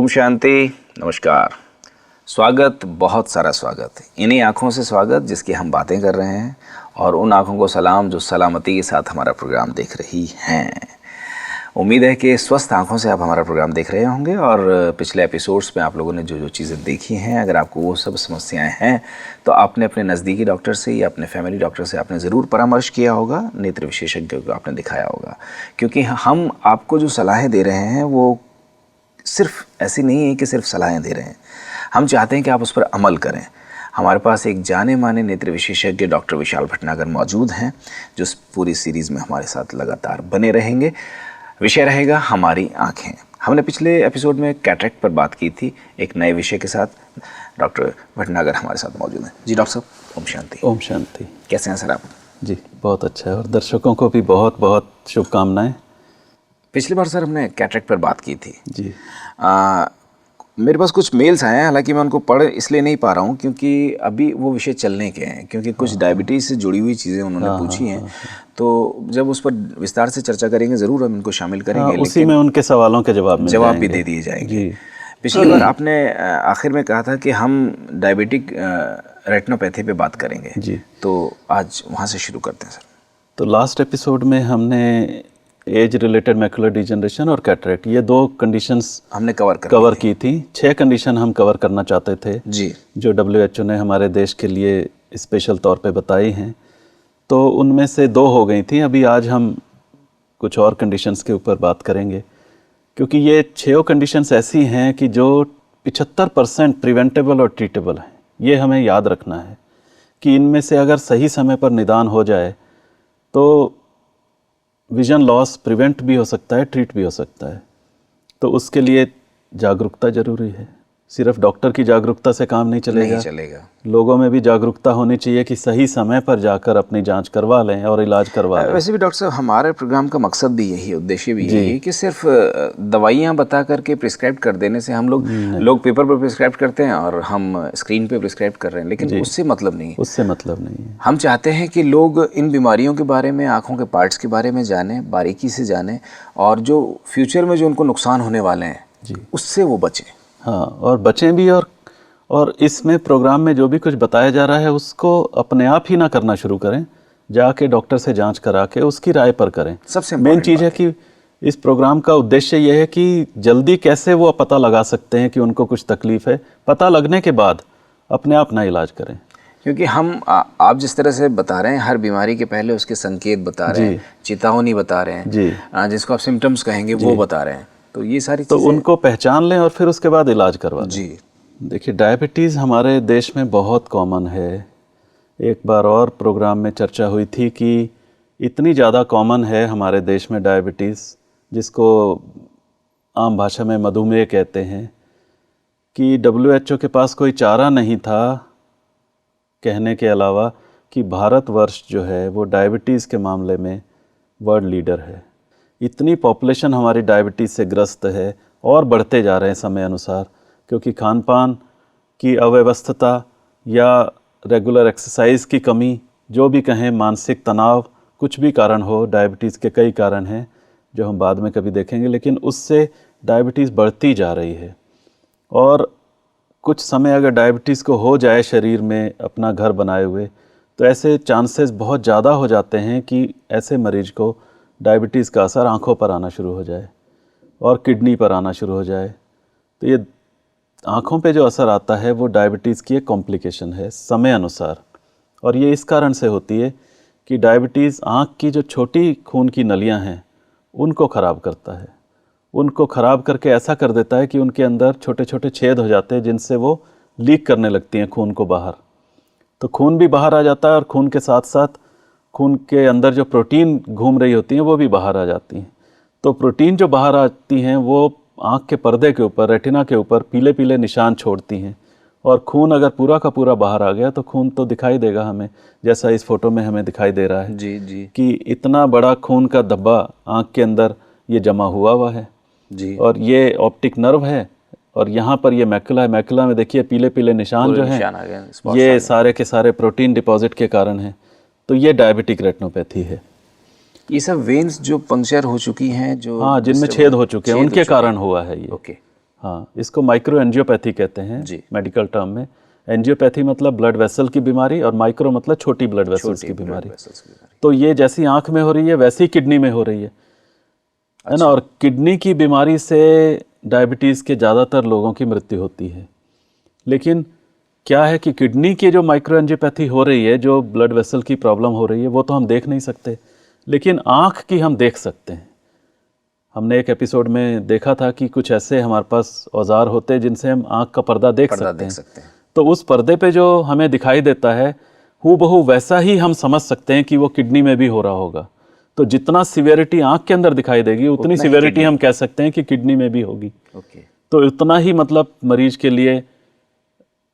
शांति, नमस्कार। स्वागत, बहुत सारा स्वागत। इन्हीं आँखों से स्वागत जिसकी हम बातें कर रहे हैं, और उन आँखों को सलाम जो सलामती के साथ हमारा प्रोग्राम देख रही हैं। उम्मीद है कि स्वस्थ आँखों से आप हमारा प्रोग्राम देख रहे होंगे, और पिछले एपिसोड्स में आप लोगों ने जो जो चीज़ें देखी हैं, अगर आपको वो सब समस्याएं हैं तो आपने अपने नज़दीकी डॉक्टर से या अपने फैमिली डॉक्टर से आपने ज़रूर परामर्श किया होगा, नेत्र विशेषज्ञ को आपने दिखाया होगा। क्योंकि हम आपको जो सलाहें दे रहे हैं वो सिर्फ ऐसी नहीं है कि सिर्फ सलाहें दे रहे हैं, हम चाहते हैं कि आप उस पर अमल करें। हमारे पास एक जाने माने नेत्र विशेषज्ञ डॉक्टर विशाल भटनागर मौजूद हैं, जो इस पूरी सीरीज़ में हमारे साथ लगातार बने रहेंगे। विषय रहेगा हमारी आँखें। हमने पिछले एपिसोड में कैटरेक्ट पर बात की थी, एक नए विषय के साथ। डॉक्टर भटनागर हमारे साथ मौजूद हैं। जी डॉक्टर साहब, ओम शांति। ओम शांति। कैसे हैं सर आप? जी बहुत अच्छा है, और दर्शकों को भी बहुत बहुत शुभकामनाएं। पिछली बार सर हमने कैटरेक्ट पर बात की थी जी। मेरे पास कुछ मेल्स आए हैं, हालांकि मैं उनको पढ़ इसलिए नहीं पा रहा हूँ क्योंकि अभी वो विषय चलने के हैं, क्योंकि कुछ डायबिटीज़ से जुड़ी हुई चीज़ें उन्होंने पूछी हैं। तो जब उस पर विस्तार से चर्चा करेंगे ज़रूर हम इनको शामिल करेंगे। उसी में उनके सवालों के जवाब भी दे दिए जाएंगे। पिछली बार आपने आखिर में कहा था कि हम डायबिटिक रेटिनोपैथी पे बात करेंगे जी, तो आज वहाँ से शुरू करते हैं सर। तो लास्ट एपिसोड में हमने एज रिलेटेड मैकुलर डिजनरेशन और कैटरेक्ट, ये दो कंडीशंस हमने कवर की थी। 6 कंडीशन हम कवर करना चाहते थे जी, जो WHO ने हमारे देश के लिए स्पेशल तौर पे बताई हैं। तो उनमें से 2 हो गई थी। अभी आज हम कुछ और कंडीशंस के ऊपर बात करेंगे, क्योंकि ये 6 कंडीशंस ऐसी हैं कि जो 75% प्रिवेंटेबल और ट्रीटेबल हैं। ये हमें याद रखना है कि इनमें से अगर सही समय पर निदान हो जाए तो विजन लॉस प्रिवेंट भी हो सकता है, ट्रीट भी हो सकता है। तो उसके लिए जागरूकता जरूरी है। सिर्फ डॉक्टर की जागरूकता से काम नहीं चलेगा। लोगों में भी जागरूकता होनी चाहिए कि सही समय पर जाकर अपनी जांच करवा लें और इलाज करवा लें। वैसे भी डॉक्टर साहब, हमारे प्रोग्राम का मकसद भी यही, उद्देश्य भी यही है कि सिर्फ दवाइयाँ बता करके प्रिस्क्राइब कर देने से हम लोग पेपर पर प्रिस्क्राइब करते हैं और हम स्क्रीन पे प्रिस्क्राइब कर रहे हैं, लेकिन उससे मतलब नहीं है। उससे मतलब नहीं है। हम चाहते हैं कि लोग इन बीमारियों के बारे में, आँखों के पार्ट्स के बारे में जानें, बारीकी से जानें, और जो फ्यूचर में जो उनको नुकसान होने वाले हैं उससे वो बचें। हाँ, और बचें भी। और इसमें प्रोग्राम में जो भी कुछ बताया जा रहा है उसको अपने आप ही ना करना शुरू करें, जाके डॉक्टर से जांच करा के उसकी राय पर करें। सबसे मेन चीज़ है कि इस प्रोग्राम का उद्देश्य यह है कि जल्दी कैसे वो पता लगा सकते हैं कि उनको कुछ तकलीफ़ है, पता लगने के बाद अपने आप ना इलाज करें। क्योंकि आप जिस तरह से बता रहे हैं, हर बीमारी के पहले उसके संकेत बता रहे हैं, चेतावनी बता रहे हैं, जिसको आप सिम्टम्स कहेंगे वो बता रहे हैं। तो ये सारी तो उनको पहचान लें और फिर उसके बाद इलाज करवा लें। जी देखिए, डायबिटीज़ हमारे देश में बहुत कॉमन है। एक बार और प्रोग्राम में चर्चा हुई थी कि इतनी ज़्यादा कॉमन है हमारे देश में डायबिटीज़, जिसको आम भाषा में मधुमेह कहते हैं, कि WHO के पास कोई चारा नहीं था कहने के अलावा कि भारतवर्ष जो है वो डायबिटीज़ के मामले में वर्ल्ड लीडर है। इतनी पॉपुलेशन हमारी डायबिटीज़ से ग्रस्त है और बढ़ते जा रहे हैं समय अनुसार, क्योंकि खान पान की अव्यवस्था या रेगुलर एक्सरसाइज की कमी, जो भी कहें, मानसिक तनाव, कुछ भी कारण हो, डायबिटीज़ के कई कारण हैं जो हम बाद में कभी देखेंगे, लेकिन उससे डायबिटीज़ बढ़ती जा रही है। और कुछ समय अगर डायबिटीज़ को हो जाए शरीर में अपना घर बनाए हुए, तो ऐसे चांसेस बहुत ज़्यादा हो जाते हैं कि ऐसे मरीज को डायबिटीज़ का असर आँखों पर आना शुरू हो जाए और किडनी पर आना शुरू हो जाए। तो ये आँखों पे जो असर आता है वो डायबिटीज़ की एक कॉम्प्लिकेशन है समय अनुसार, और ये इस कारण से होती है कि डायबिटीज़ आँख की जो छोटी खून की नलियाँ हैं उनको ख़राब करता है। उनको ख़राब करके ऐसा कर देता है कि उनके अंदर छोटे छोटे छेद हो जाते हैं, जिनसे वो लीक करने लगती हैं खून को बाहर। तो खून भी बाहर आ जाता है, और खून के साथ साथ खून के अंदर जो प्रोटीन घूम रही होती हैं वो भी बाहर आ जाती हैं। तो प्रोटीन जो बाहर आती हैं वो आँख के पर्दे के ऊपर, रेटिना के ऊपर पीले पीले निशान छोड़ती हैं, और खून अगर पूरा का पूरा बाहर आ गया तो खून तो दिखाई देगा हमें, जैसा इस फोटो में हमें दिखाई दे रहा है जी कि इतना बड़ा खून का धब्बा आँख के अंदर ये जमा हुआ है जी। और ये ऑप्टिक नर्व है, और यहाँ पर ये मैकुला है। मैकुला में देखिए पीले पीले निशान जो हैं, ये सारे के सारे प्रोटीन डिपॉजिट के कारण हैं। तो ये डायबिटिक रेटिनोपैथी है। ये सब वेन्स जो पंक्चर हो चुकी हैं, जो हाँ, जिनमें छेद हो चुके हैं, उनके कारण हुआ है ये। ओके। हाँ, इसको माइक्रो एंजियोपैथी कहते हैं जी। मेडिकल टर्म में। एंजियोपैथी मतलब ब्लड वेसल की बीमारी और माइक्रो मतलब छोटी ब्लड वेसल्स की बीमारी। तो ये जैसी आंख में हो रही है वैसी किडनी में हो रही है ना। और किडनी की बीमारी से डायबिटीज़ के ज़्यादातर लोगों की मृत्यु होती है। लेकिन क्या है कि किडनी की जो माइक्रो एंजियोपैथी हो रही है, जो ब्लड वेसल की प्रॉब्लम हो रही है, वो तो हम देख नहीं सकते, लेकिन आँख की हम देख सकते हैं। हमने एक एपिसोड में देखा था कि कुछ ऐसे हमारे पास औजार होते हैं जिनसे हम आँख का पर्दा देख सकते हैं। तो उस पर्दे पे जो हमें दिखाई देता है हूबहू वैसा ही हम समझ सकते हैं कि वो किडनी में भी हो रहा होगा। तो जितना सिवियरिटी आँख के अंदर दिखाई देगी उतनी सिवियरिटी हम कह सकते हैं कि किडनी में भी होगी। तो इतना ही मतलब मरीज के लिए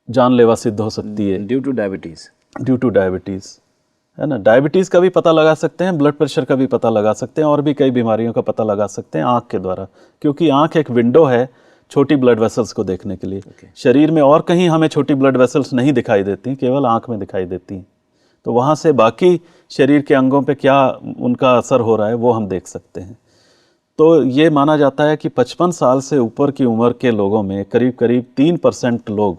जानलेवा सिद्ध हो सकती है ड्यू टू डायबिटीज़, है ना। डायबिटीज़ का भी पता लगा सकते हैं, ब्लड प्रेशर का भी पता लगा सकते हैं, और भी कई बीमारियों का पता लगा सकते हैं आँख के द्वारा, क्योंकि आँख एक विंडो है छोटी ब्लड वेसल्स को देखने के लिए। शरीर में और कहीं हमें छोटी ब्लड वेसल्स नहीं दिखाई देती, केवल आँख में दिखाई देती हैं। तो वहाँ से बाकी शरीर के अंगों पे क्या उनका असर हो रहा है वो हम देख सकते हैं। तो ये माना जाता है कि 55 साल से ऊपर की उम्र के लोगों में करीब करीब 3% लोग,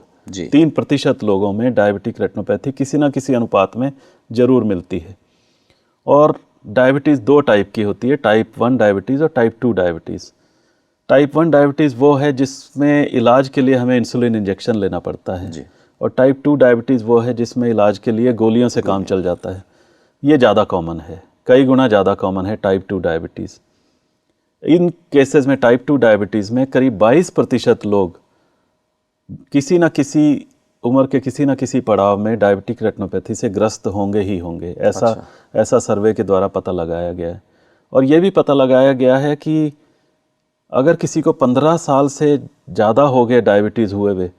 3% लोगों में डायबिटिक रेटिनोपैथी किसी ना किसी अनुपात में जरूर मिलती है। और डायबिटीज़ 2 टाइप की होती है, टाइप 1 डायबिटीज़ और टाइप 2 डायबिटीज़। टाइप 1 डायबिटीज़ वो है जिसमें इलाज के लिए हमें इंसुलिन इंजेक्शन लेना पड़ता है, और टाइप 2 डायबिटीज़ वो है जिसमें इलाज के लिए गोलियों से काम चल जाता है। ये ज़्यादा कॉमन है, कई गुना ज़्यादा कॉमन है टाइप 2 डायबिटीज़। इन केसेस में टाइप 2 डायबिटीज़ में करीब 22% लोग किसी न किसी उम्र के किसी न किसी पड़ाव में डायबिटिक रेटिनोपैथी से ग्रस्त होंगे ही होंगे। ऐसा सर्वे के द्वारा पता लगाया गया है। और ये भी पता लगाया गया है कि अगर किसी को 15 साल से ज़्यादा हो गए डायबिटीज़ हुए हुए,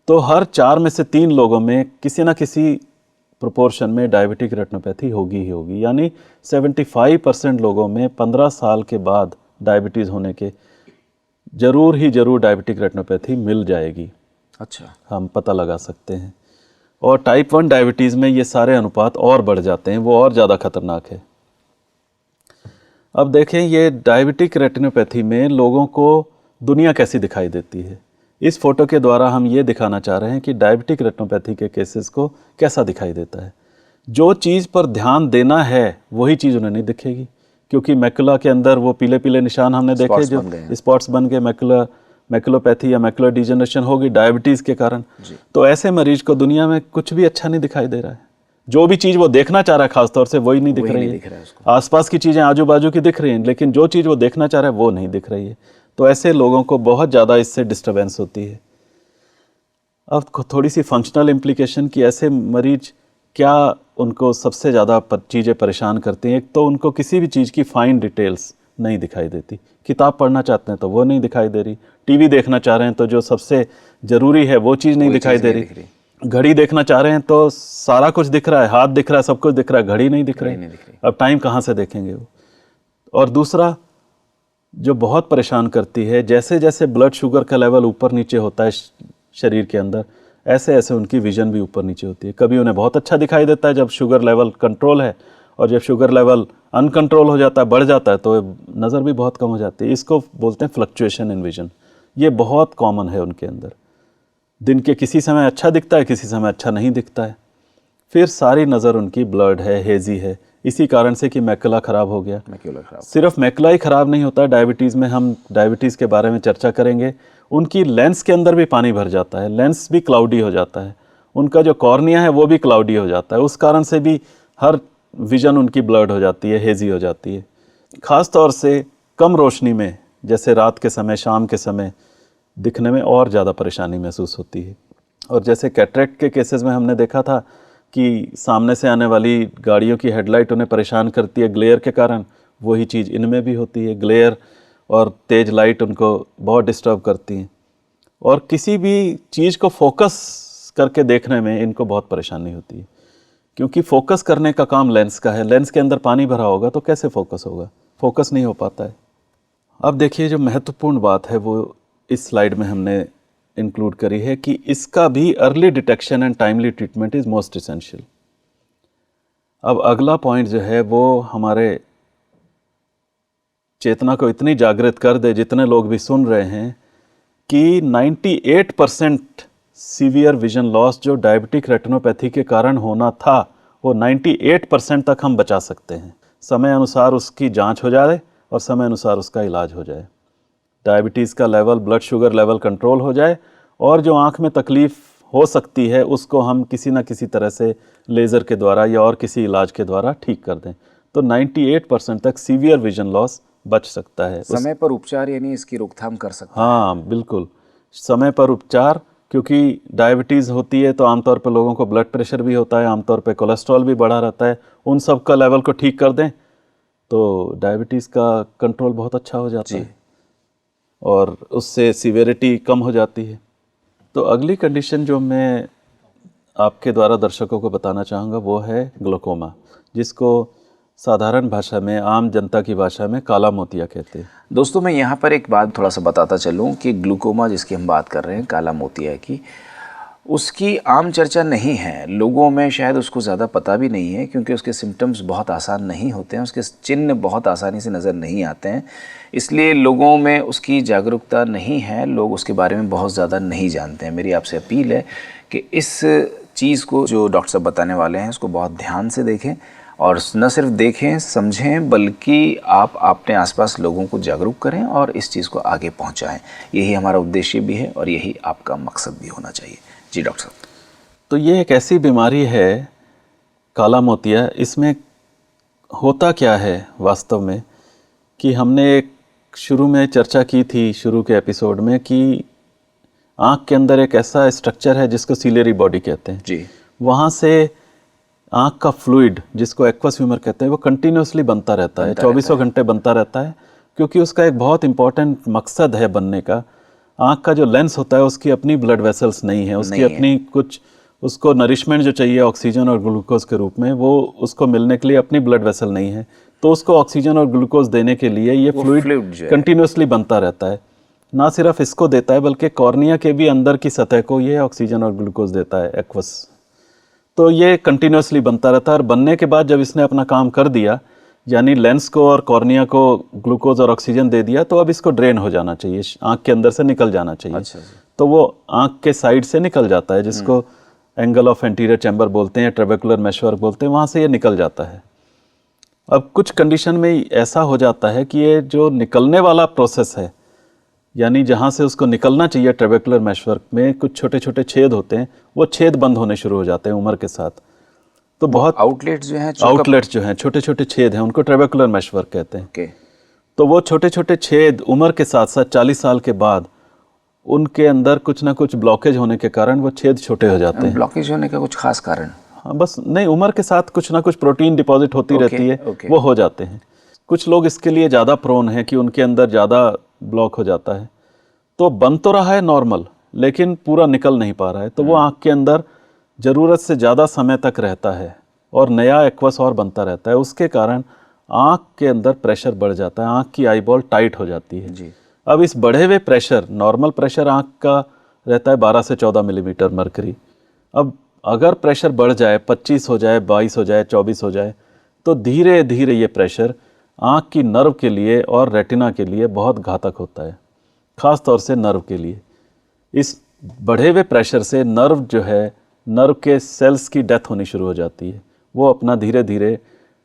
तो हर 4 में से 3 लोगों में किसी न किसी प्रोपोर्शन में डायबिटिक रेटिनोपैथी होगी ही होगी। यानी 75% लोगों में 15 साल के बाद डायबिटीज़ होने के जरूर ही जरूर डायबिटिक रेटिनोपैथी मिल जाएगी। हम पता लगा सकते हैं। और टाइप 1 डायबिटीज़ में ये सारे अनुपात और बढ़ जाते हैं, वो और ज़्यादा खतरनाक है। अब देखें ये डायबिटिक रेटिनोपैथी में लोगों को दुनिया कैसी दिखाई देती है। इस फोटो के द्वारा हम ये दिखाना चाह रहे हैं कि डायबिटिक रेटिनोपैथी के केसेस को कैसा दिखाई देता है। जो चीज़ पर ध्यान देना है वही चीज़ उन्हें नहीं दिखेगी, क्योंकि मैकुला के अंदर वो पीले पीले निशान हमने देखे, जो स्पॉट्स बन गए, मैकुलोपैथी या मैकुलर डिजनरेशन होगी डायबिटीज़ के कारण। तो ऐसे मरीज को दुनिया में कुछ भी अच्छा नहीं दिखाई दे रहा है। जो भी चीज़ वो देखना चाह रहा है खासतौर से वही नहीं दिख रही है। आसपास की चीज़ें आजू बाजू की दिख रही हैं, लेकिन जो चीज़ वो देखना चाह रहा है वो नहीं दिख रही है। तो ऐसे लोगों को बहुत ज़्यादा इससे डिस्टर्बेंस होती है। अब थोड़ी सी फंक्शनल इम्प्लीकेशन की, ऐसे मरीज क्या उनको सबसे ज़्यादा चीज़ें परेशान करती हैं। एक तो उनको किसी भी चीज़ की फाइन डिटेल्स नहीं दिखाई देती। किताब पढ़ना चाहते हैं तो वो नहीं दिखाई दे रही, टीवी देखना चाह रहे हैं तो जो सबसे ज़रूरी है वो चीज़ नहीं दिखाई दे रही, घड़ी देखना चाह रहे हैं तो सारा कुछ दिख रहा है, हाथ दिख रहा है, सब कुछ दिख रहा है, घड़ी नहीं दिख रही। अब टाइम कहाँ से देखेंगे वो। और दूसरा जो बहुत परेशान करती है, जैसे जैसे ब्लड शुगर का लेवल ऊपर नीचे होता है शरीर के अंदर, ऐसे ऐसे उनकी विजन भी ऊपर नीचे होती है। कभी उन्हें बहुत अच्छा दिखाई देता है जब शुगर लेवल कंट्रोल है, और जब शुगर लेवल अनकंट्रोल हो जाता है, बढ़ जाता है, तो नज़र भी बहुत कम हो जाती है। इसको बोलते हैं फ्लक्चुएशन इन विजन। ये बहुत कॉमन है उनके अंदर। दिन के किसी समय अच्छा दिखता है, किसी समय अच्छा नहीं दिखता है। फिर सारी नज़र उनकी ब्लर्ड है, हेजी है, इसी कारण से कि मैकुला ख़राब हो गया। सिर्फ मैकुला ही ख़राब नहीं होता है डायबिटीज़ में, हम डायबिटीज़ के बारे में चर्चा करेंगे। उनकी लेंस के अंदर भी पानी भर जाता है, लेंस भी क्लाउडी हो जाता है, उनका जो कॉर्निया है वो भी क्लाउडी हो जाता है। उस कारण से भी हर विजन उनकी ब्लर्ड हो जाती है, हेजी हो जाती है। ख़ास तौर से कम रोशनी में, जैसे रात के समय, शाम के समय दिखने में और ज़्यादा परेशानी महसूस होती है। और जैसे कैटरेक्ट के केसेस में हमने देखा था कि सामने से आने वाली गाड़ियों की हेडलाइट उन्हें परेशान करती है ग्लेयर के कारण, वही चीज़ इनमें भी होती है। ग्लेयर और तेज़ लाइट उनको बहुत डिस्टर्ब करती हैं, और किसी भी चीज़ को फोकस करके देखने में इनको बहुत परेशानी होती है, क्योंकि फोकस करने का काम लेंस का है। लेंस के अंदर पानी भरा होगा तो कैसे फोकस होगा, फोकस नहीं हो पाता है। अब देखिए जो महत्वपूर्ण बात है वो इस स्लाइड में हमने इंक्लूड करी है कि इसका भी early detection and timely treatment is most essential. अब अगला पॉइंट जो है वो हमारे चेतना को इतनी जागृत कर दे, जितने लोग भी सुन रहे हैं, कि 98% सीवियर विजन लॉस जो डायबिटिक रेटिनोपैथी के कारण होना था, वो 98% तक हम बचा सकते हैं। समय अनुसार उसकी जांच हो जाए और समय अनुसार उसका इलाज हो जाए, डायबिटीज़ का level, blood sugar level control हो जाए, और जो आँख में तकलीफ़ हो सकती है उसको हम किसी न किसी तरह से लेज़र के द्वारा या और किसी इलाज के द्वारा ठीक कर दें, तो 98% तक सीवियर विजन लॉस बच सकता है। समय पर उपचार यानी इसकी रोकथाम कर सकते हैं। हाँ बिल्कुल, समय पर उपचार, क्योंकि डायबिटीज़ होती है तो आमतौर पर लोगों को ब्लड प्रेशर भी होता है, आमतौर पे कोलेस्ट्रॉल भी बढ़ा रहता है, उन सब का लेवल को ठीक कर दें तो डायबिटीज़ का कंट्रोल बहुत अच्छा हो जाता है और उससे सीवियरिटी कम हो जाती है। तो अगली कंडीशन जो मैं आपके द्वारा दर्शकों को बताना चाहूँगा वो है ग्लोकोमा, जिसको साधारण भाषा में, आम जनता की भाषा में काला मोतिया कहते हैं। दोस्तों मैं यहाँ पर एक बात थोड़ा सा बताता चलूँ कि ग्लूकोमा जिसकी हम बात कर रहे हैं, काला मोतिया की, उसकी आम चर्चा नहीं है लोगों में, शायद उसको ज़्यादा पता भी नहीं है क्योंकि उसके सिम्टम्स बहुत आसान नहीं होते हैं, उसके चिन्ह बहुत आसानी से नज़र नहीं आते हैं, इसलिए लोगों में उसकी जागरूकता नहीं है, लोग उसके बारे में बहुत ज़्यादा नहीं जानते हैं। मेरी आपसे अपील है कि इस चीज़ को जो डॉक्टर साहब बताने वाले हैं उसको बहुत ध्यान से देखें, और न सिर्फ देखें समझें बल्कि आप अपने आसपास लोगों को जागरूक करें और इस चीज़ को आगे पहुंचाएं। यही हमारा उद्देश्य भी है और यही आपका मकसद भी होना चाहिए। जी डॉक्टर साहब। तो ये एक ऐसी बीमारी है काला मोतिया, इसमें होता क्या है वास्तव में कि हमने एक शुरू में चर्चा की थी, शुरू के एपिसोड में, कि आँख के अंदर एक ऐसा स्ट्रक्चर है जिसको सीलियरी बॉडी कहते हैं जी। वहाँ से आँख का फ्लूइड जिसको एक्वस ह्यूमर कहते हैं वो कंटिन्यूसली बनता रहता है, 24 घंटे बनता रहता है, क्योंकि उसका एक बहुत इंपॉर्टेंट मकसद है बनने का। आँख का जो लेंस होता है उसकी अपनी ब्लड वेसल्स नहीं है, उसकी अपनी कुछ उसको नरिशमेंट जो चाहिए ऑक्सीजन और ग्लूकोज के रूप में, वो उसको मिलने के लिए अपनी ब्लड वेसल नहीं है, तो उसको ऑक्सीजन और ग्लूकोज देने के लिए ये फ्लूइड कंटिन्यूसली बनता रहता है। ना सिर्फ इसको देता है बल्कि कॉर्निया के भी अंदर की सतह को ये ऑक्सीजन और ग्लूकोज देता है, एक्वस। तो ये कंटिन्यूसली बनता रहता है, और बनने के बाद जब इसने अपना काम कर दिया, यानी लेंस को और कॉर्निया को ग्लूकोज और ऑक्सीजन दे दिया, तो अब इसको ड्रेन हो जाना चाहिए, आँख के अंदर से निकल जाना चाहिए। अच्छा। तो वो आँख के साइड से निकल जाता है, जिसको एंगल ऑफ एंटीरियर चैम्बर बोलते हैं, ट्रेबेकुलर मेशवर्क बोलते हैं, वहाँ से ये निकल जाता है। अब कुछ कंडीशन में ऐसा हो जाता है कि ये जो निकलने वाला प्रोसेस है, यानी जहाँ से उसको निकलना चाहिए ट्रेबेकुलर मेशवर्क में कुछ छोटे छोटे छेद होते हैं, वो छेद बंद होने शुरू हो जाते हैं उम्र के साथ। तो बहुत आउटलेट्स जो हैं छोटे छोटे छेद हैं, उनको ट्रेबेकुलर मेशवर्क कहते हैं। तो वो छोटे छोटे छेद उम्र के साथ साथ 40 साल के बाद उनके अंदर कुछ ना कुछ ब्लॉकेज होने के कारण वो छेद छोटे हो जाते हैं। ब्लॉकेज होने का कुछ खास कारण? हाँ, बस नहीं, उम्र के साथ कुछ ना कुछ प्रोटीन डिपॉजिट होती रहती है, वो हो जाते हैं। कुछ लोग इसके लिए ज़्यादा प्रोन है कि उनके अंदर ज़्यादा ब्लॉक हो जाता है, तो बन तो रहा है नॉर्मल लेकिन पूरा निकल नहीं पा रहा है, तो वो आँख के अंदर ज़रूरत से ज़्यादा समय तक रहता है और नया एक्वस और बनता रहता है। उसके कारण आँख के अंदर प्रेशर बढ़ जाता है, आँख की आईबॉल टाइट हो जाती है जी। अब इस बढ़े हुए प्रेशर, नॉर्मल प्रेशर आँख का रहता है 12 से 14 मिलीमीटर मरकरी। अब अगर प्रेशर बढ़ जाए, 25 हो जाए, 22 हो जाए, 24 हो जाए, तो धीरे धीरे ये प्रेशर आँख की नर्व के लिए और रेटिना के लिए बहुत घातक होता है, ख़ास तौर से नर्व के लिए। इस बढ़े हुए प्रेशर से नर्व जो है, नर्व के सेल्स की डेथ होनी शुरू हो जाती है, वो अपना धीरे धीरे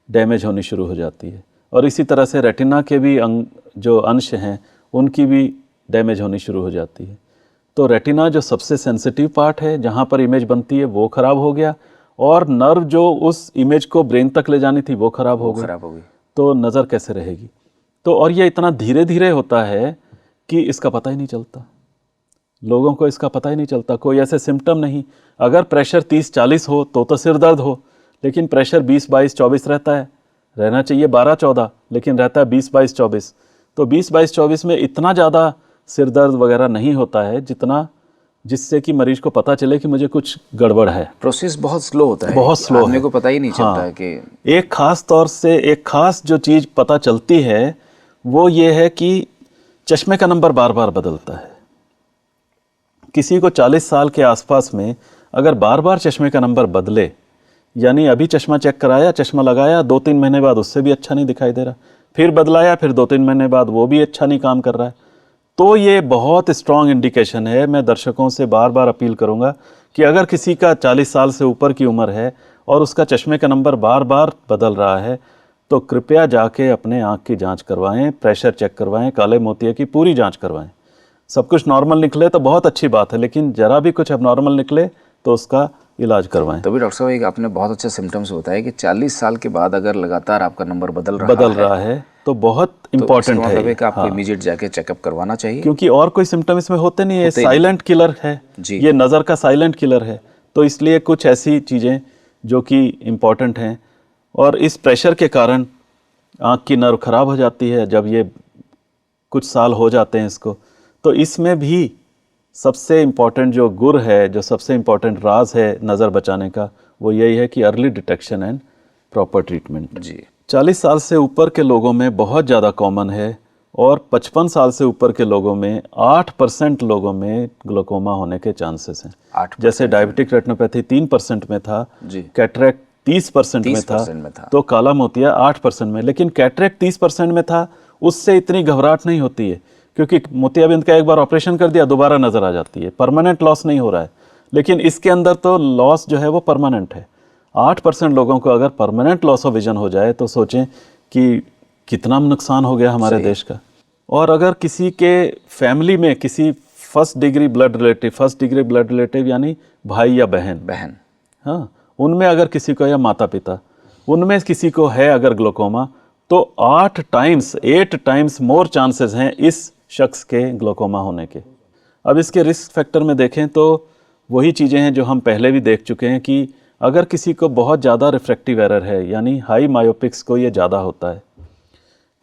डैमेज होनी शुरू हो जाती है, और इसी तरह से रेटिना के भी जो अंश हैं उनकी भी डैमेज होनी शुरू हो जाती है। तो रेटिना जो सबसे सेंसिटिव पार्ट है, जहाँ पर इमेज बनती है, वो ख़राब हो गया, और नर्व जो उस इमेज को ब्रेन तक ले जानी थी वो ख़राब हो गई, तो नज़र कैसे रहेगी? तो और ये इतना धीरे धीरे होता है कि इसका पता ही नहीं चलता, लोगों को इसका पता ही नहीं चलता, कोई ऐसे सिम्टम नहीं। अगर प्रेशर 30-40 हो तो सिर दर्द हो, लेकिन प्रेशर 20-22-24 रहता है, रहना चाहिए 12-14, लेकिन रहता है 20-22-24। तो 20-22-24 में इतना ज़्यादा सिर दर्द वगैरह नहीं होता है जितना, जिससे कि मरीज को पता चले कि मुझे कुछ गड़बड़ है। प्रोसेस बहुत स्लो होता है, बहुत स्लो है, को पता ही नहीं चलता है कि एक खास तौर से एक खास जो चीज़ पता चलती है वो ये है कि चश्मे का नंबर बार बार बदलता है। किसी को 40 साल के आसपास में अगर बार बार चश्मे का नंबर बदले, यानी अभी चश्मा चेक कराया, चश्मा लगाया, 2-3 महीने बाद उससे भी अच्छा नहीं दिखाई दे रहा, फिर बदलाया, फिर 2-3 महीने बाद वो भी अच्छा नहीं काम कर रहा है, तो ये बहुत स्ट्रॉन्ग इंडिकेशन है। मैं दर्शकों से बार बार अपील करूंगा कि अगर किसी का 40 साल से ऊपर की उम्र है और उसका चश्मे का नंबर बार बार बदल रहा है तो कृपया जाके अपने आँख की जांच करवाएं, प्रेशर चेक करवाएं, काले मोतिया की पूरी जांच करवाएं। सब कुछ नॉर्मल निकले तो बहुत अच्छी बात है, लेकिन जरा भी कुछ अबनॉर्मल निकले तो उसका इलाज करवाएं। तो भी डॉक्टर साहब, एक आपने बहुत अच्छे सिम्टम्स बताए कि 40 साल के बाद अगर लगातार आपका नंबर बदल रहा है तो बहुत इंपॉर्टेंट है मतलब है कि आपको इमीडिएट जाके चेकअप करवाना चाहिए, क्योंकि और कोई सिम्टम इसमें होते नहीं है। साइलेंट किलर है जी। ये नज़र का साइलेंट किलर है, तो इसलिए कुछ ऐसी चीज़ें जो कि इम्पॉर्टेंट हैं। और इस प्रेशर के कारण आँख की नर्व खराब हो जाती है जब ये कुछ साल हो जाते हैं इसको। तो इसमें भी सबसे इम्पॉर्टेंट जो गुर है, जो सबसे इम्पॉर्टेंट राज है नज़र बचाने का, वो यही है कि early detection and proper treatment. जी। 40 साल से ऊपर के लोगों में बहुत ज़्यादा कॉमन है और 55 साल से ऊपर के लोगों में 8% लोगों में ग्लोकोमा होने के चांसेस हैं। 8%। जैसे डायबिटिक रेटिनोपैथी 3% में था, जी। कैटरेक्ट 30% में था, तो काला मोतिया 8% में। लेकिन कैटरेक्ट 30% में था, उससे इतनी घबराहट नहीं होती है क्योंकि मोतियाबिंद का एक बार ऑपरेशन कर दिया दोबारा नज़र आ जाती है, परमानेंट लॉस नहीं हो रहा है। लेकिन इसके अंदर तो लॉस जो है वो परमानेंट है। 8% लोगों को अगर परमानेंट लॉस ऑफ विजन हो जाए तो सोचें कि कितना नुकसान हो गया हमारे देश का। और अगर किसी के फैमिली में किसी फर्स्ट डिग्री ब्लड रिलेटिव यानी भाई या बहन, हाँ, उनमें अगर किसी को या माता पिता उनमें किसी को है अगर ग्लोकोमा, तो 8 टाइम्स मोर चांसेस हैं इस शख्स के ग्लोकोमा होने के। अब इसके रिस्क फैक्टर में देखें तो वही चीज़ें हैं जो हम पहले भी देख चुके हैं कि अगर किसी को बहुत ज़्यादा रिफ्रैक्टिव एरर है यानी हाई मायोपिक्स को ये ज़्यादा होता है,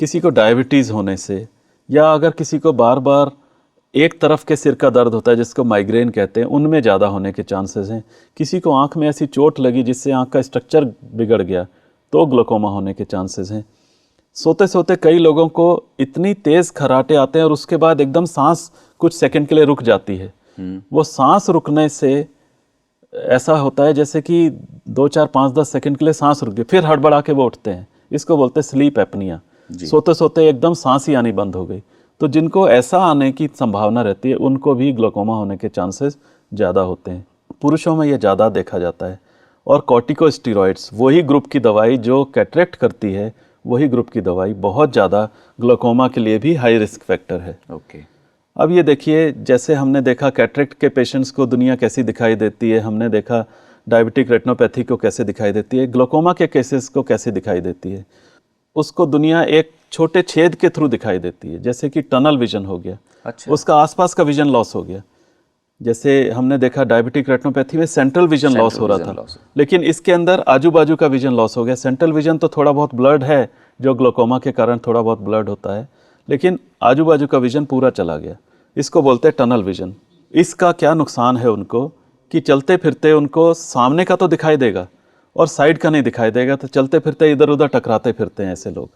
किसी को डायबिटीज़ होने से, या अगर किसी को बार बार एक तरफ के सिर का दर्द होता है जिसको माइग्रेन कहते हैं, उनमें ज़्यादा होने के चांसेस हैं। किसी को आँख में ऐसी चोट लगी जिससे आँख का स्ट्रक्चर बिगड़ गया तो ग्लोकोमा होने के चांसेस हैं। सोते सोते कई लोगों को इतनी तेज़ खर्राटे आते हैं और उसके बाद एकदम सांस कुछ सेकंड के लिए रुक जाती है। वो सांस रुकने से ऐसा होता है जैसे कि 2, 4, 5, 10 सेकंड के लिए सांस रुक गई, फिर हड़बड़ा के वो उठते हैं। इसको बोलते हैं स्लीप एपनिया। सोते सोते एकदम सांस ही आनी बंद हो गई। तो जिनको ऐसा आने की संभावना रहती है उनको भी ग्लोकोमा होने के चांसेस ज़्यादा होते हैं। पुरुषों में ये ज़्यादा देखा जाता है। और कॉर्टिकोस्टेरॉइड्स, वही ग्रुप की दवाई जो कैटरेक्ट करती है, वही ग्रुप की दवाई बहुत ज़्यादा ग्लोकोमा के लिए भी हाई रिस्क फैक्टर है। ओके। अब ये देखिए, जैसे हमने देखा कैटरेक्ट के पेशेंट्स को दुनिया कैसी दिखाई देती है, हमने देखा डायबिटिक रेटिनोपैथी को कैसे दिखाई देती है, ग्लोकोमा के केसेस को कैसे दिखाई देती है। उसको दुनिया एक छोटे छेद के थ्रू दिखाई देती है, जैसे कि टनल विजन हो गया। अच्छा। उसका आसपास का विजन लॉस हो गया। जैसे हमने देखा डायबिटिक रेटिनोपैथी में सेंट्रल विजन लॉस हो रहा था, लेकिन इसके अंदर आजू बाजू का विजन लॉस हो गया। सेंट्रल विजन तो थोड़ा बहुत ब्लड है, जो ग्लोकोमा के कारण थोड़ा बहुत ब्लड होता है, लेकिन आजू बाजू का विजन पूरा चला गया। इसको बोलते हैं टनल विजन। इसका क्या नुकसान है उनको कि चलते फिरते उनको सामने का तो दिखाई देगा और साइड का नहीं दिखाई देगा, तो चलते फिरते इधर उधर टकराते फिरते हैं ऐसे लोग।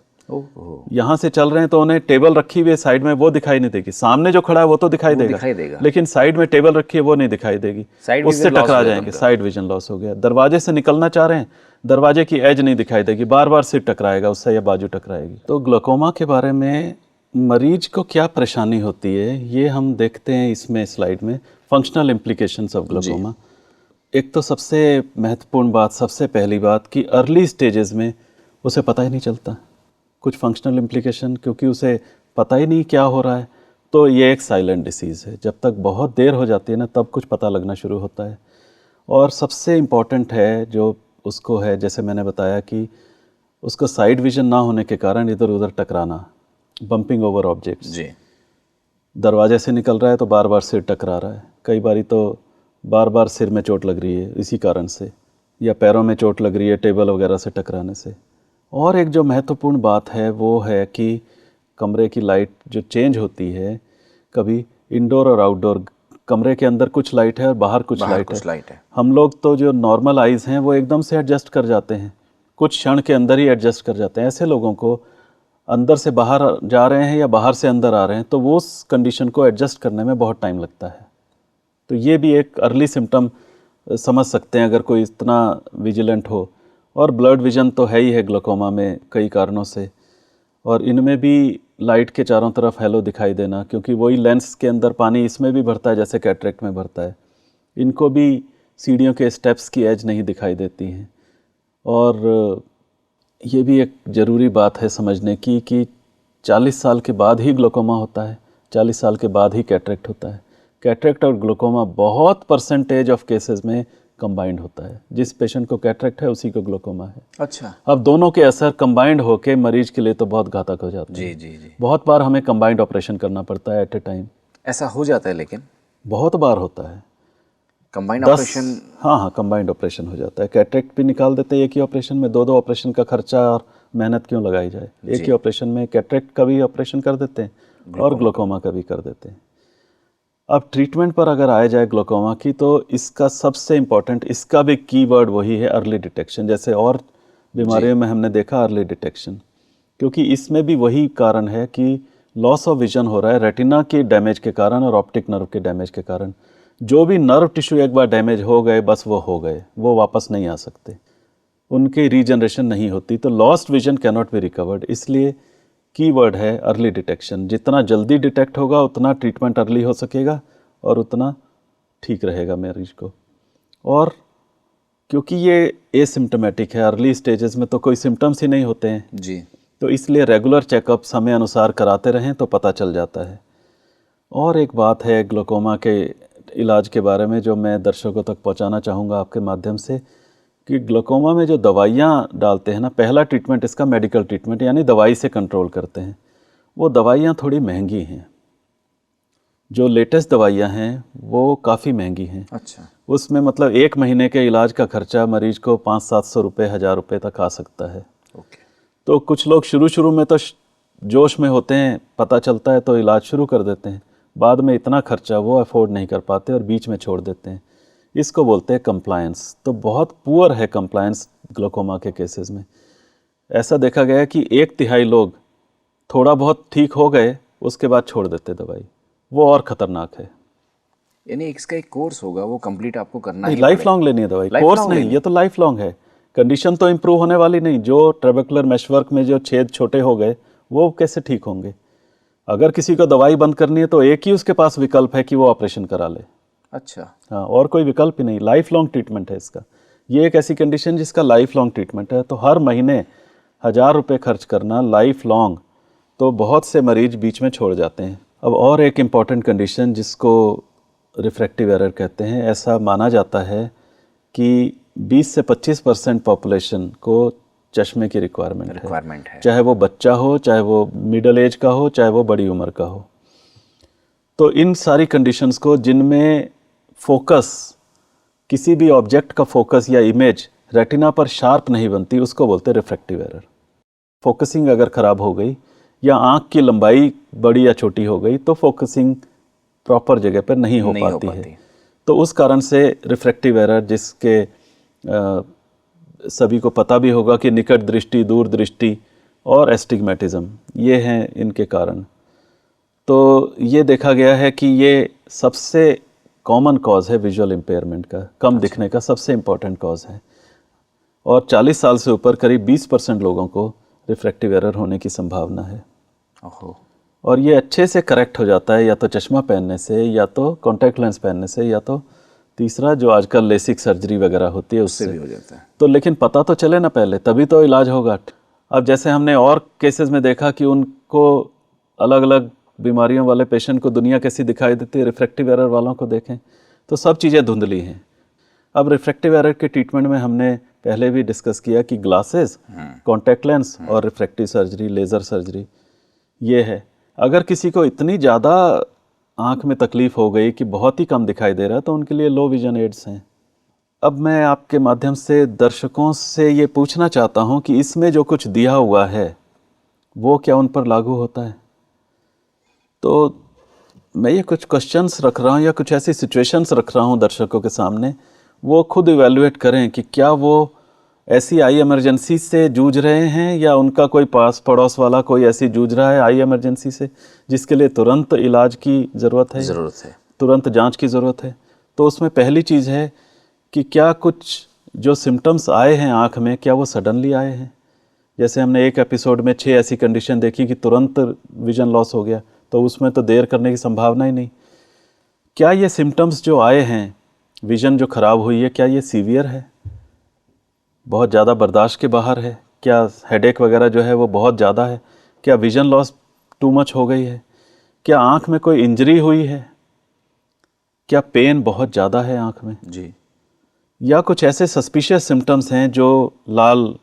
यहाँ से चल रहे हैं तो उन्हें टेबल रखी हुई है साइड में, वो दिखाई नहीं देगी। सामने जो खड़ा है वो तो दिखाई देगा, लेकिन साइड में टेबल रखी है वो नहीं दिखाई देगी, उससे टकरा जाएंगे, साइड विजन लॉस हो गया। दरवाजे से निकलना चाह रहे हैं, दरवाजे की एज नहीं दिखाई देगी, बार बार सिर टकराएगा उससे या बाजू टकराएगी। तो ग्लोकोमा के बारे में मरीज को क्या परेशानी होती है ये हम देखते हैं इसमें स्लाइड में, फंक्शनल इम्प्लीकेशंस ऑफ ग्लोकोमा। एक तो सबसे महत्वपूर्ण बात, सबसे पहली बात कि अर्ली स्टेजेस में उसे पता ही नहीं चलता कुछ फंक्शनल इम्प्लीकेशन, क्योंकि उसे पता ही नहीं क्या हो रहा है। तो ये एक साइलेंट डिसीज़ है। जब तक बहुत देर हो जाती है ना, तब कुछ पता लगना शुरू होता है। और सबसे इम्पॉर्टेंट है जो उसको है, जैसे मैंने बताया कि उसको साइड विजन ना होने के कारण इधर उधर टकराना, बम्पिंग ओवर ऑब्जेक्ट्स। जी। दरवाजे से निकल रहा है तो बार बार सिर टकरा रहा है, कई बारी तो बार बार सिर में चोट लग रही है इसी कारण से, या पैरों में चोट लग रही है टेबल वगैरह से टकराने से। और एक जो महत्वपूर्ण बात है वो है कि कमरे की लाइट जो चेंज होती है, कभी इंडोर और आउटडोर, कमरे के अंदर कुछ लाइट है और बाहर कुछ लाइट है। हम लोग तो जो नॉर्मल आइज़ हैं वो एकदम से एडजस्ट कर जाते हैं, कुछ क्षण के अंदर ही एडजस्ट कर जाते हैं। ऐसे लोगों को अंदर से बाहर जा रहे हैं या बाहर से अंदर आ रहे हैं, तो वो उस कंडीशन को एडजस्ट करने में बहुत टाइम लगता है। तो ये भी एक अर्ली सिम्टम समझ सकते हैं अगर कोई इतना विजिलेंट हो। और ब्लड विजन तो है ही है ग्लोकोमा में कई कारणों से, और इनमें भी लाइट के चारों तरफ हेलो दिखाई देना, क्योंकि वही लेंस के अंदर पानी इसमें भी भरता है जैसे कैटरेक्ट में भरता है। इनको भी सीढ़ियों के स्टेप्स की एज नहीं दिखाई देती हैं। और ये भी एक ज़रूरी बात है समझने की कि 40 साल के बाद ही ग्लोकोमा होता है, 40 साल के बाद ही कैटरेक्ट होता है। कैटरेक्ट और ग्लोकोमा बहुत परसेंटेज ऑफ केसेस में कंबाइंड होता है। जिस पेशेंट को कैटरेक्ट है उसी को ग्लोकोमा है। अच्छा। अब दोनों के असर कंबाइंड होके मरीज के लिए तो बहुत घातक हो जाते हैं। जी जी जी। बहुत बार हमें कंबाइंड ऑपरेशन करना पड़ता है एट ए टाइम। ऐसा हो जाता है लेकिन बहुत बार होता है। Combined 10 operation? हाँ, कंबाइंड ऑपरेशन हो जाता है। कैटरेक्ट भी निकाल देते हैं एक ही ऑपरेशन में। दो ऑपरेशन का खर्चा और मेहनत क्यों लगाई जाए। एक ही ऑपरेशन में कैटरेक्ट का भी ऑपरेशन कर देते हैं और ग्लोकोमा का भी कर देते हैं। अब ट्रीटमेंट पर अगर आया जाए ग्लोकोमा की, तो इसका सबसे इम्पॉर्टेंट, इसका भी कीवर्ड वही है अर्ली डिटेक्शन। जैसे और बीमारियों में हमने देखा अर्ली डिटेक्शन, क्योंकि इसमें भी वही कारण है कि लॉस ऑफ विजन हो रहा है रेटिना के डैमेज के कारण और ऑप्टिक नर्व के डैमेज के कारण। जो भी नर्व टिश्यू एक बार डैमेज हो गए बस वो हो गए, वो वापस नहीं आ सकते, उनकी रीजनरेशन नहीं होती। तो lost vision can not be recovered. इसलिए कीवर्ड है अर्ली डिटेक्शन। जितना जल्दी डिटेक्ट होगा उतना ट्रीटमेंट अर्ली हो सकेगा और उतना ठीक रहेगा मरीज को। और क्योंकि ये एसिम्टोमेटिक है, अर्ली स्टेजेस में तो कोई सिम्टम्स ही नहीं होते हैं जी, तो इसलिए रेगुलर चेकअप समय अनुसार कराते रहें तो पता चल जाता है। और एक बात है ग्लोकोमा के इलाज के बारे में जो मैं दर्शकों तक पहुंचाना चाहूँगा आपके माध्यम से, कि ग्लोकोमा में जो दवाइयाँ डालते हैं ना, पहला ट्रीटमेंट इसका मेडिकल ट्रीटमेंट यानी दवाई से कंट्रोल करते हैं। वो दवाइयाँ थोड़ी महंगी हैं। जो लेटेस्ट दवाइयाँ हैं वो काफ़ी महंगी हैं। अच्छा। उसमें मतलब 1 महीने के इलाज का खर्चा मरीज को 500-700 रुपये, 1000 रुपये तक आ सकता है। ओके। तो कुछ लोग शुरू में तो जोश में होते हैं, पता चलता है तो इलाज शुरू कर देते हैं। बाद में इतना खर्चा वो अफोर्ड नहीं कर पाते और बीच में छोड़ देते हैं। इसको बोलते हैं कंप्लायंस। तो बहुत पुअर है कंप्लायंस ग्लोकोमा के केसेस में। ऐसा देखा गया है कि 1/3 लोग थोड़ा बहुत ठीक हो गए उसके बाद छोड़ देते दवाई। वो और ख़तरनाक है। यानी इसका एक कोर्स होगा, वो कंप्लीट आपको करना ही लाइफ लॉन्ग लेनी है दवाई। कोर्स नहीं, ये तो लाइफ लॉन्ग है। कंडीशन तो इम्प्रूव होने वाली नहीं। जो ट्रेबेकुलर मेशवर्क में जो छेद छोटे हो गए वो कैसे ठीक होंगे। अगर किसी को दवाई बंद करनी है तो एक ही उसके पास विकल्प है कि वो ऑपरेशन करा ले। अच्छा। हाँ, और कोई विकल्प ही नहीं। लाइफ लॉन्ग ट्रीटमेंट है इसका। ये एक ऐसी कंडीशन जिसका लाइफ लॉन्ग ट्रीटमेंट है। तो हर महीने 1000 रुपये खर्च करना लाइफ लॉन्ग, तो बहुत से मरीज बीच में छोड़ जाते हैं। अब और एक इम्पॉर्टेंट कंडीशन जिसको रिफ्रैक्टिव एरर कहते हैं। ऐसा माना जाता है कि 20 से 25% पॉपुलेशन को चश्मे की रिक्वायरमेंट है। चाहे वो बच्चा हो, चाहे वो मिडिल एज का हो, चाहे वो बड़ी उम्र का हो। तो इन सारी कंडीशंस को जिनमें फोकस, किसी भी ऑब्जेक्ट का फोकस या इमेज रेटिना पर शार्प नहीं बनती, उसको बोलते हैं रिफ्रैक्टिव एरर। फोकसिंग अगर ख़राब हो गई या आँख की लंबाई बड़ी या छोटी हो गई तो फोकसिंग प्रॉपर जगह पर नहीं हो पाती है। तो उस कारण से रिफ्रैक्टिव एरर, जिसके सभी को पता भी होगा कि निकट दृष्टि, दूर दृष्टि और एस्टिग्मेटिज्म, ये हैं इनके कारण। तो ये देखा गया है कि ये सबसे कॉमन कॉज है विजुअल इम्पेयरमेंट का। कम दिखने का सबसे इम्पॉर्टेंट कॉज है। और 40 साल से ऊपर करीब 20% लोगों को रिफ्रैक्टिव एरर होने की संभावना है। और ये अच्छे से करेक्ट हो जाता है या तो चश्मा पहनने से, या तो कॉन्टैक्ट लेंस पहनने से, या तो तीसरा जो आजकल लेसिक सर्जरी वगैरह होती है उससे भी हो जाता है। तो लेकिन पता तो चले ना पहले, तभी तो इलाज होगा। अब जैसे हमने और केसेस में देखा कि उनको अलग अलग बीमारियों वाले पेशेंट को दुनिया कैसी दिखाई देती है, रिफ्रैक्टिव एरर वालों को देखें तो सब चीज़ें धुंधली हैं। अब रिफ्रैक्टिव एरर के ट्रीटमेंट में हमने पहले भी डिस्कस किया कि ग्लासेस, कॉन्टैक्ट लेंस और रिफ्रैक्टिव सर्जरी, लेज़र सर्जरी, ये है। अगर किसी को इतनी ज़्यादा आँख में तकलीफ़ हो गई कि बहुत ही कम दिखाई दे रहा है तो उनके लिए लो विजन एड्स हैं। अब मैं आपके माध्यम से दर्शकों से ये पूछना चाहता हूँ कि इसमें जो कुछ दिया हुआ है वो क्या उन पर लागू होता है। तो मैं ये कुछ क्वेश्चंस रख रहा हूँ या कुछ ऐसी सिचुएशंस रख रहा हूँ दर्शकों के सामने, वो खुद इवैल्यूएट करें कि क्या वो ऐसी आई इमरजेंसी से जूझ रहे हैं या उनका कोई पास पड़ोस वाला कोई ऐसी जूझ रहा है आई इमरजेंसी से जिसके लिए तुरंत इलाज की ज़रूरत है, तुरंत जांच की ज़रूरत है। तो उसमें पहली चीज़ है कि क्या कुछ जो सिम्टम्स आए हैं आँख में, क्या वो सडनली आए हैं जैसे हमने एक एपिसोड में 6 ऐसी कंडीशन देखी कि तुरंत विजन लॉस हो गया, तो उसमें तो देर करने की संभावना ही नहीं। क्या ये सिम्टम्स जो आए हैं, विजन जो ख़राब हुई है, क्या ये सीवियर है, बहुत ज़्यादा बर्दाश्त के बाहर है? क्या हेडेक वगैरह जो है वो बहुत ज़्यादा है? क्या विजन लॉस टू मच हो गई है? क्या आँख में कोई इंजरी हुई है? क्या पेन बहुत ज़्यादा है आँख में जी, या कुछ ऐसे सस्पिशियस सिम्टम्स हैं जो लाल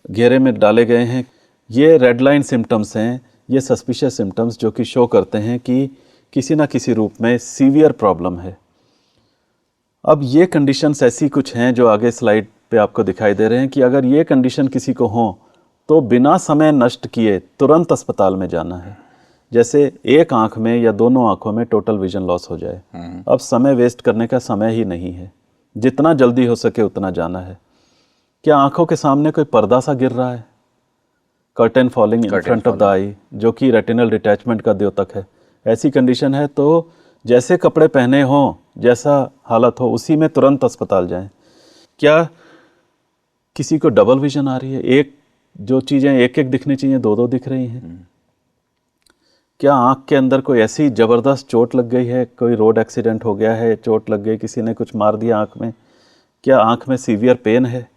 घेरे में डाले गए हैं? ये रेड लाइन सिम्टम्स हैं, ये सस्पिशियस सिम्टम्स जो कि शो करते हैं कि किसी ना किसी रूप में सीवियर प्रॉब्लम है। अब ये कंडीशंस ऐसी कुछ हैं जो आगे स्लाइड पे आपको दिखाई दे रहे हैं कि अगर ये कंडीशन किसी को हो तो बिना समय नष्ट किए तुरंत अस्पताल में जाना है। जैसे एक आंख में या दोनों आंखों में टोटल विजन लॉस हो जाए, अब समय वेस्ट करने का समय ही नहीं है, जितना जल्दी हो सके उतना जाना है। क्या आंखों के सामने कोई पर्दा सा गिर रहा है, curtain falling in front of the eye, जो कि रेटिनल डिटैचमेंट का द्योतक है? ऐसी कंडीशन है तो जैसे कपड़े पहने हों, जैसा हालत हो, उसी में तुरंत अस्पताल जाएं। क्या किसी को डबल विजन आ रही है, एक जो चीज़ें एक एक दिखनी चाहिए दो दो दिख रही हैं? क्या आँख के अंदर कोई ऐसी ज़बरदस्त चोट लग गई है, कोई रोड एक्सीडेंट हो गया है, चोट लग गई, किसी ने कुछ मार दिया आँख में? क्या आँख में सीवियर पेन है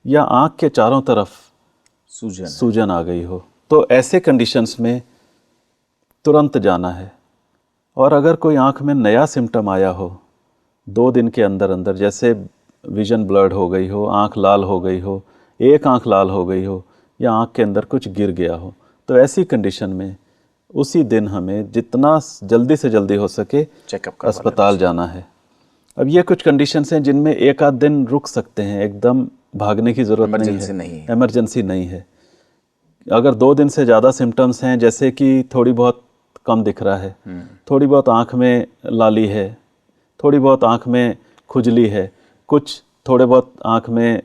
या आँख के चारों तरफ सूजन आ गई हो? तो ऐसे कंडीशंस में तुरंत जाना है। और अगर कोई आँख में नया सिम्टम आया हो 2 दिन के अंदर अंदर, जैसे विजन ब्लर्ड हो गई हो, आँख लाल हो गई हो, एक आँख लाल हो गई हो, या आँख के अंदर कुछ गिर गया हो, तो ऐसी कंडीशन में उसी दिन हमें जितना जल्दी से जल्दी हो सके चेकअप अस्पताल जाना है। अब ये कुछ कंडीशंस हैं जिनमें एक आध दिन रुक सकते हैं, एकदम भागने की ज़रूरत नहीं है, इमरजेंसी नहीं है। अगर 2 दिन से ज़्यादा सिम्टम्स हैं, जैसे कि थोड़ी बहुत कम दिख रहा है, थोड़ी बहुत आँख में लाली है, थोड़ी बहुत आँख में खुजली है, कुछ थोड़े बहुत आँख में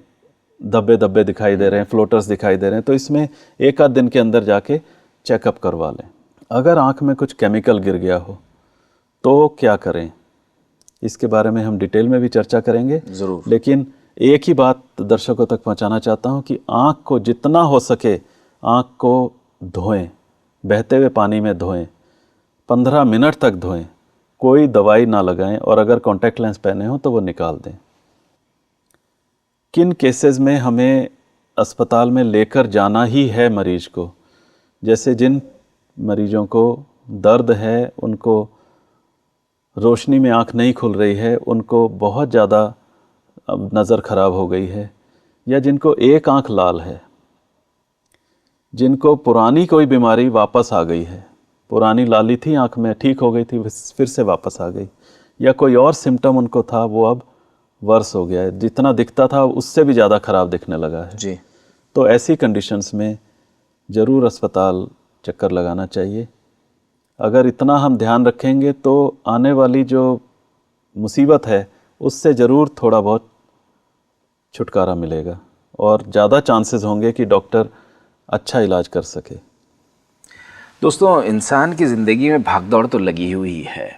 धब्बे धब्बे दिखाई दे रहे हैं, फ्लोटर्स दिखाई दे रहे हैं, तो इसमें एक आध दिन के अंदर जाके चेकअप करवा लें। अगर आँख में कुछ केमिकल गिर गया हो तो क्या करें, इसके बारे में हम डिटेल में भी चर्चा करेंगे ज़रूर। लेकिन एक ही बात दर्शकों तक पहुंचाना चाहता हूं कि आँख को जितना हो सके आँख को धोएं, बहते हुए पानी में धोएं, 15 मिनट तक धोएं, कोई दवाई ना लगाएं, और अगर कॉन्टैक्ट लेंस पहने हो तो वो निकाल दें। किन केसेस में हमें अस्पताल में लेकर जाना ही है मरीज को? जैसे जिन मरीजों को दर्द है, उनको रोशनी में आँख नहीं खुल रही है, उनको बहुत ज़्यादा अब नज़र ख़राब हो गई है, या जिनको एक आँख लाल है, जिनको पुरानी कोई बीमारी वापस आ गई है, पुरानी लाली थी आँख में, ठीक हो गई थी, फिर से वापस आ गई, या कोई और सिम्टम उनको था वो अब वर्स हो गया है, जितना दिखता था उससे भी ज़्यादा ख़राब दिखने लगा है जी। तो ऐसी कंडीशंस में ज़रूर अस्पताल चक्कर लगाना चाहिए। अगर इतना हम ध्यान रखेंगे तो आने वाली जो मुसीबत है उससे ज़रूर थोड़ा बहुत छुटकारा मिलेगा और ज़्यादा चांसेस होंगे कि डॉक्टर अच्छा इलाज कर सके। दोस्तों, इंसान की ज़िंदगी में भागदौड़ तो लगी हुई है,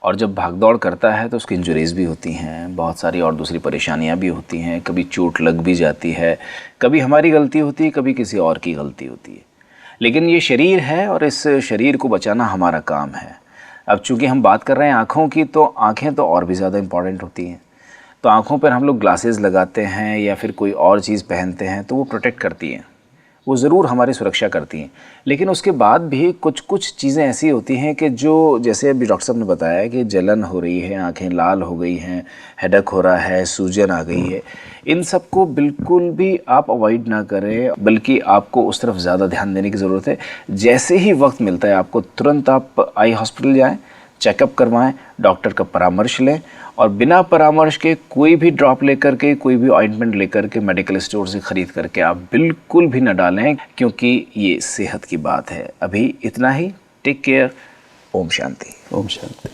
और जब भागदौड़ करता है तो उसकी इंजरीज़ भी होती हैं, बहुत सारी और दूसरी परेशानियां भी होती हैं, कभी चोट लग भी जाती है, कभी हमारी गलती होती है, कभी किसी और की गलती होती है। लेकिन ये शरीर है और इस शरीर को बचाना हमारा काम है। अब चूंकि हम बात कर रहे हैं आँखों की, तो आँखें तो और भी ज़्यादा इम्पॉर्टेंट होती हैं। तो आँखों पर हम लोग ग्लासेस लगाते हैं या फिर कोई और चीज़ पहनते हैं तो वो प्रोटेक्ट करती हैं, वो ज़रूर हमारी सुरक्षा करती हैं। लेकिन उसके बाद भी कुछ कुछ चीज़ें ऐसी होती हैं कि जो, जैसे अभी डॉक्टर साहब ने बताया कि जलन हो रही है, आंखें लाल हो गई हैं, हेडेक हो रहा है, सूजन आ गई है, इन सब को बिल्कुल भी आप अवॉइड ना करें, बल्कि आपको उस तरफ ज़्यादा ध्यान देने की ज़रूरत है। जैसे ही वक्त मिलता है आपको तुरंत आप आई हॉस्पिटल जाएँ, चेकअप करवाएं, डॉक्टर का परामर्श लें, और बिना परामर्श के कोई भी ड्रॉप लेकर के, कोई भी ऑइंटमेंट लेकर के मेडिकल स्टोर से ख़रीद करके आप बिल्कुल भी न डालें, क्योंकि ये सेहत की बात है। अभी इतना ही। Take care. ओम शांति। ओम शांति।